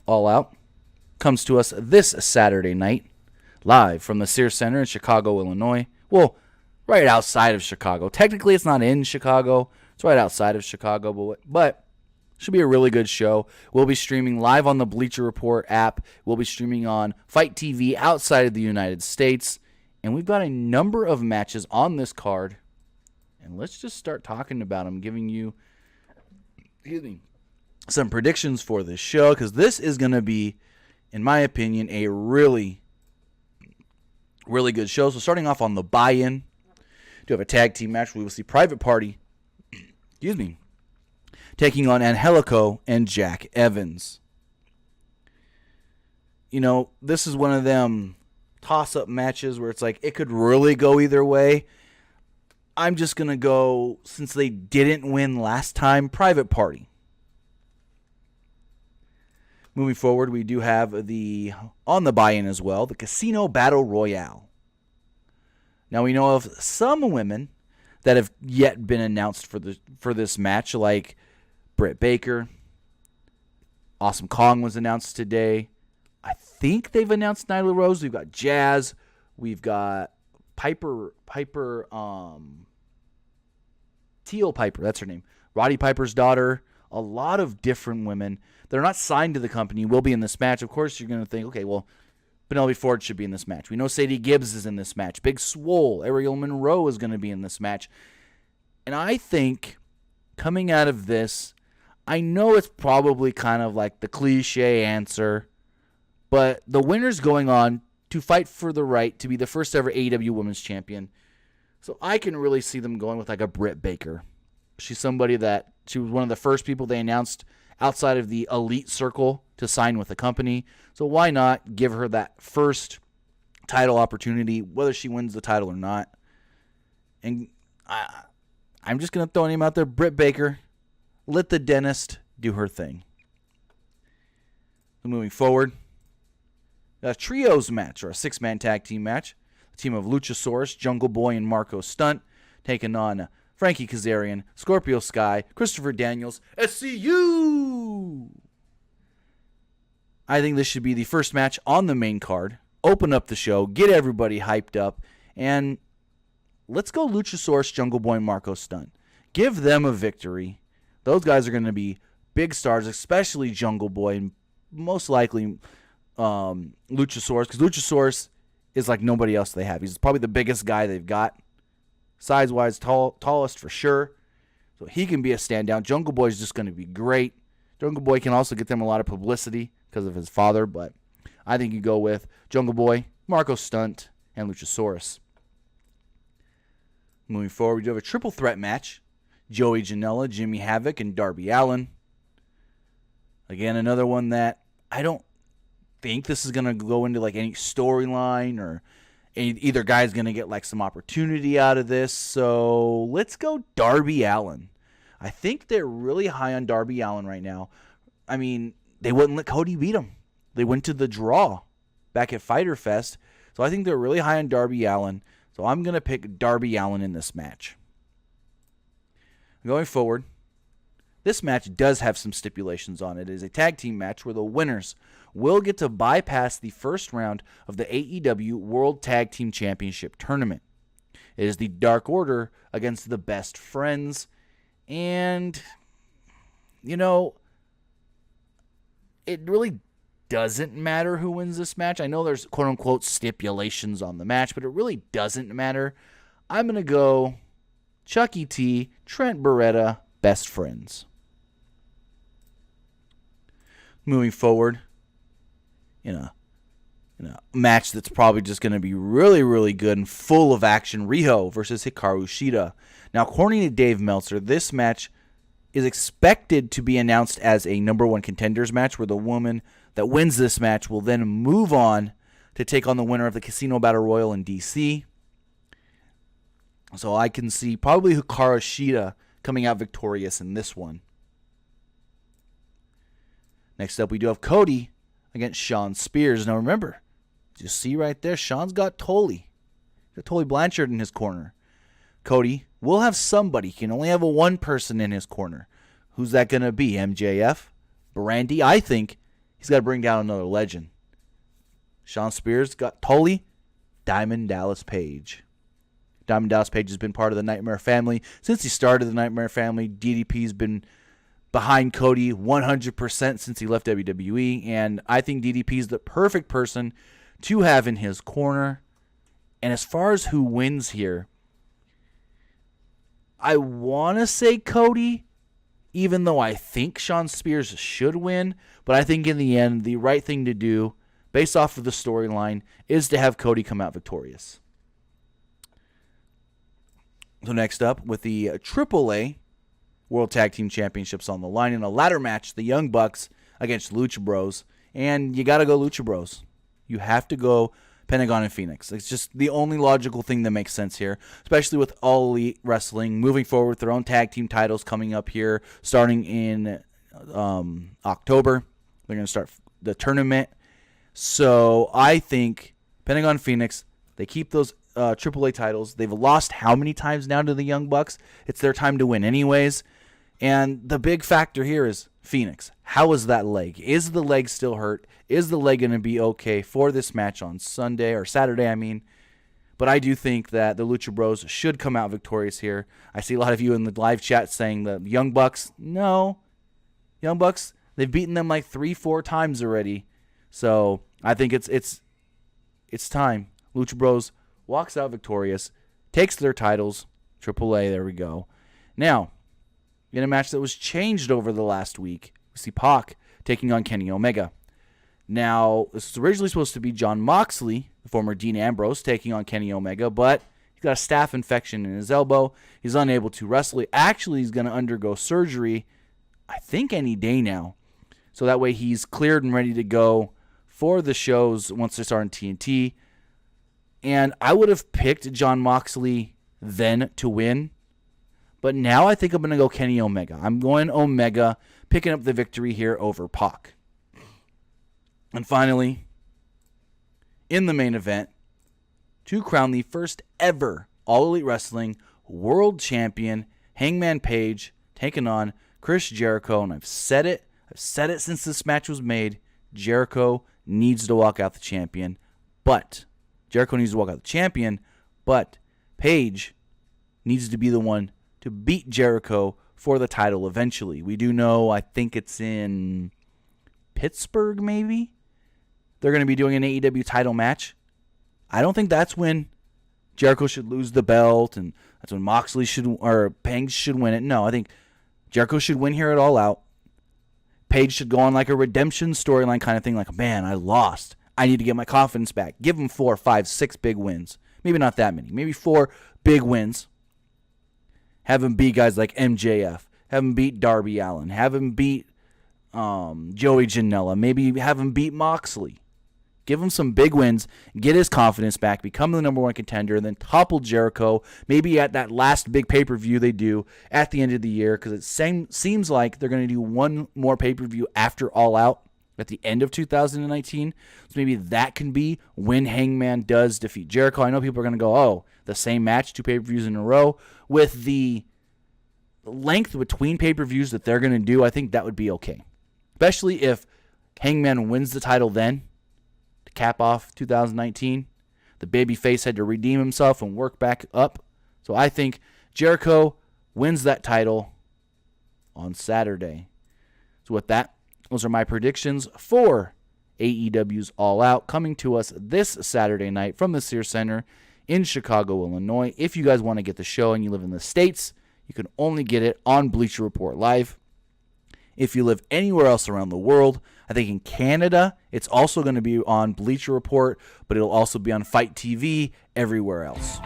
All Out comes to us this Saturday night, live from the Sears Center in Chicago, Illinois. Well, right outside of Chicago. Technically, it's not in Chicago. It's right outside of Chicago, but should be a really good show. We'll be streaming live on the Bleacher Report app. We'll be streaming on Fight TV outside of the United States. And we've got a number of matches on this card. And let's just start talking about them, giving you some predictions for this show, because this is going to be, in my opinion, a really, really good show. So starting off on the buy-in, we do have a tag team match. We will see Private Party, taking on Angelico and Jack Evans. You know, this is one of them toss-up matches where it's like it could really go either way. I'm just going to go, since they didn't win last time, Private Party. Moving forward, we do have on the buy-in as well, the Casino Battle Royale. Now, we know of some women that have yet been announced for this match, like Britt Baker. Awesome Kong was announced today. I think they've announced Nyla Rose. We've got Jazz. We've got Teal Piper, that's her name. Roddy Piper's daughter. A lot of different women. They're not signed to the company, will be in this match. Of course, you're going to think, okay, well, Penelope Ford should be in this match. We know Sadie Gibbs is in this match. Big Swole, Ariel Monroe is going to be in this match. And I think coming out of this, I know it's probably kind of like the cliche answer, but the winner's going on to fight for the right to be the first ever AEW Women's Champion. So I can really see them going with like a Britt Baker. She's somebody that she was one of the first people they announced outside of the elite circle to sign with the company. So why not give her that first title opportunity, whether she wins the title or not. And I'm just going to throw a name out there, Britt Baker. Let the dentist do her thing. Moving forward, a trios match, or a six-man tag team match. A team of Luchasaurus, Jungle Boy, and Marco Stunt taking on Frankie Kazarian, Scorpio Sky, Christopher Daniels, SCU. I think this should be the first match on the main card. Open up the show, get everybody hyped up, and let's go Luchasaurus, Jungle Boy, and Marco Stunt. Give them a victory. Those guys are going to be big stars, especially Jungle Boy, and most likely Luchasaurus, because Luchasaurus is like nobody else they have. He's probably the biggest guy they've got. Size-wise, tallest for sure. So he can be a standout. Jungle Boy is just going to be great. Jungle Boy can also get them a lot of publicity because of his father, but I think you go with Jungle Boy, Marco Stunt, and Luchasaurus. Moving forward, we do have a triple threat match. Joey Janela, Jimmy Havoc, and Darby Allin. Again, another one that I don't think this is going to go into like any storyline, or either guy's going to get like some opportunity out of this. So let's go Darby Allin. I think they're really high on Darby Allin right now. I mean, they wouldn't let Cody beat him. They went to the draw back at Fyter Fest. So I think they're really high on Darby Allin. So I'm going to pick Darby Allin in this match. Going forward, this match does have some stipulations on it. It is a tag team match where the winners will get to bypass the first round of the AEW World Tag Team Championship Tournament. It is the Dark Order against the Best Friends. And, you know, it really doesn't matter who wins this match. I know there's quote-unquote stipulations on the match, but it really doesn't matter. I'm going to go Chucky T, Trent Beretta, Best Friends. Moving forward, in a match that's probably just going to be really, really good and full of action, Riho versus Hikaru Shida. Now, according to Dave Meltzer, this match is expected to be announced as a number one contenders match, where the woman that wins this match will then move on to take on the winner of the Casino Battle Royal in DC. So I can see probably Hikaru Shida coming out victorious in this one. Next up, we do have Cody against Shawn Spears. Now remember, you see right there, Shawn's got Tully. Got Tully Blanchard in his corner. Cody will have somebody. He can only have one person in his corner. Who's that going to be? MJF? Brandy? I think he's got to bring down another legend. Sean Spears got Tully, Diamond Dallas Page. Diamond Dallas Page has been part of the Nightmare family since he started the Nightmare family. DDP's been behind Cody 100% since he left WWE, and I think DDP's the perfect person to have in his corner. And as far as who wins here, I want to say Cody, even though I think Sean Spears should win. But I think in the end, the right thing to do, based off of the storyline, is to have Cody come out victorious. So next up, with the AAA World Tag Team Championships on the line, in a ladder match, the Young Bucks against Lucha Bros. And you got to go Lucha Bros. You have to go Pentagon and Phoenix. It's just the only logical thing that makes sense here, especially with All Elite Wrestling moving forward with their own tag team titles coming up here starting in October. They're going to start the tournament. So I think Pentagon and Phoenix, they keep those AAA titles. They've lost how many times now to the Young Bucks? It's their time to win anyways. And the big factor here is Phoenix. How is that leg? Is the leg still hurt? Is the leg going to be okay for this match on Sunday or Saturday, I mean? But I do think that the Lucha Bros should come out victorious here. I see a lot of you in the live chat saying the Young Bucks. No. Young Bucks, they've beaten them like 3-4 times already. So I think it's time. Lucha Bros walks out victorious, takes their titles, AAA, there we go. Now, in a match that was changed over the last week, we see Pac taking on Kenny Omega. Now, this was originally supposed to be Jon Moxley, the former Dean Ambrose, taking on Kenny Omega, but he's got a staph infection in his elbow. He's unable to wrestle. Actually, he's going to undergo surgery, I think, any day now. So that way he's cleared and ready to go for the shows once they start on TNT. And I would have picked Jon Moxley then to win. But now I think I'm going to go Kenny Omega. I'm going Omega, picking up the victory here over Pac. And finally, in the main event, to crown the first ever All Elite Wrestling World Champion, Hangman Page, taking on Chris Jericho. And I've said it since this match was made. Jericho needs to walk out the champion. But Page needs to be the one to beat Jericho for the title eventually. We do know, I think it's in Pittsburgh maybe, they're going to be doing an AEW title match. I don't think that's when Jericho should lose the belt and that's when Moxley Page should win it. No, I think Jericho should win here at All Out. Page should go on like a redemption storyline kind of thing, like, man, I lost. I need to get my confidence back. Give him 4, 5, 6 big wins. Maybe not that many. Maybe 4 big wins. Have him beat guys like MJF. Have him beat Darby Allin. Have him beat Joey Janela. Maybe have him beat Moxley. Give him some big wins. Get his confidence back. Become the number 1 contender. And then topple Jericho. Maybe at that last big pay-per-view they do at the end of the year. Because it seems like they're going to do one more pay-per-view after All Out at the end of 2019. So maybe that can be when Hangman does defeat Jericho. I know people are going to go, oh, the same match, 2 pay-per-views in a row. With the length between pay-per-views that they're going to do, I think that would be okay. Especially if Hangman wins the title then to cap off 2019. The babyface had to redeem himself and work back up. So I think Jericho wins that title on Saturday. So with that, those are my predictions for AEW's All Out, coming to us this Saturday night from the Sears Center in Chicago, Illinois. If you guys want to get the show and you live in the States, you can only get it on Bleacher Report Live. If you live anywhere else around the world, I think in Canada, it's also going to be on Bleacher Report, but it'll also be on Fight TV everywhere else.